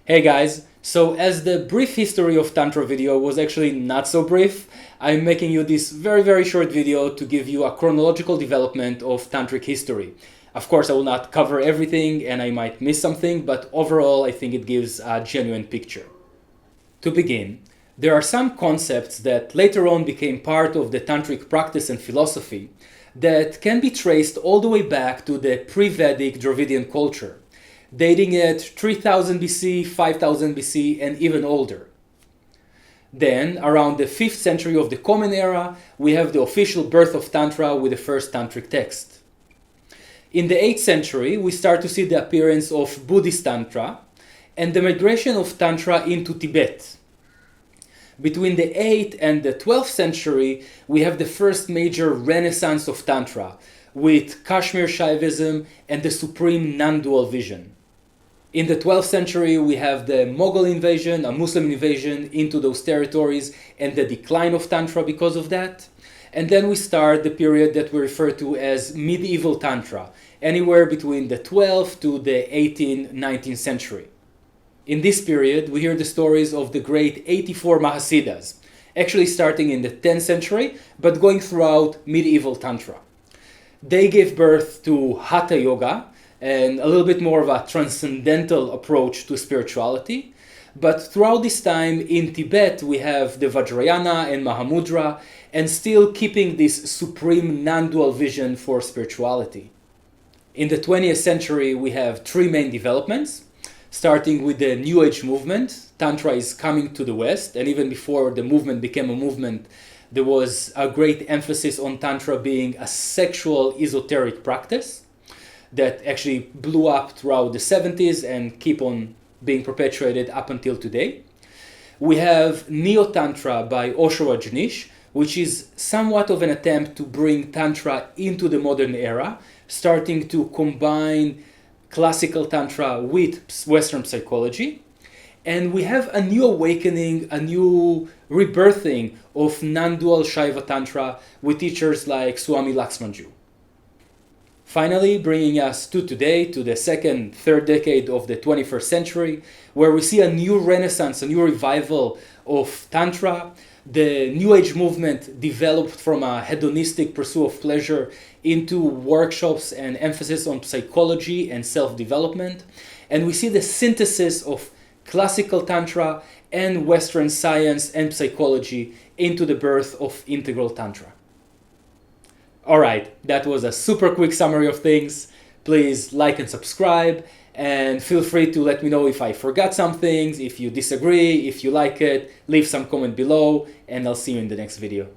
Hey guys, so as the brief history of Tantra video was actually not so brief, I'm making you this very short video to give you a chronological development of Tantric history. Of course, I will not cover everything and I might miss something, but overall I think it gives a genuine picture. To begin, there are some concepts that later on became part of the Tantric practice and philosophy that can be traced all the way back to the pre-Vedic Dravidian culture, dating at 3000 BC, 5000 BC, and even older. Then, around the 5th century of the Common Era, we have the official birth of Tantra with the first Tantric text. In the 8th century, we start to see the appearance of Buddhist Tantra and the migration of Tantra into Tibet. Between the 8th and the 12th century, we have the first major renaissance of Tantra, with Kashmir Shaivism and the supreme non-dual vision. In the 12th century, we have the Mughal invasion, a Muslim invasion into those territories, and the decline of Tantra because of that. And then we start the period that we refer to as medieval Tantra, anywhere between the 12th to the 18th, 19th century. In this period, we hear the stories of the great 84 Mahasiddhas, actually starting in the 10th century, but going throughout medieval Tantra. They gave birth to Hatha Yoga, and a little bit more of a transcendental approach to spirituality. But throughout this time in Tibet, we have the Vajrayana and Mahamudra, and still keeping this supreme non-dual vision for spirituality. In the 20th century, we have three main developments, starting with the New Age movement. Tantra is coming to the West, and even before the movement became a movement, there was a great emphasis on Tantra being a sexual esoteric practice that actually blew up throughout the 70s and keep on being perpetuated up until today. We have Neo-Tantra by Osho Rajneesh, which is somewhat of an attempt to bring Tantra into the modern era, starting to combine classical Tantra with Western psychology. And we have a new awakening, a new rebirthing of non-dual Shaiva Tantra with teachers like Swami Laxmanju. Finally, bringing us to today, to the second, third decade of the 21st century, where we see a new renaissance, a new revival of Tantra. The New Age movement developed from a hedonistic pursuit of pleasure into workshops and emphasis on psychology and self-development. And we see the synthesis of classical Tantra and Western science and psychology into the birth of integral Tantra. Alright, that was a super quick summary of things. Please like and subscribe, and feel free to let me know if I forgot some things, if you disagree, if you like it, leave some comment below, and I'll see you in the next video.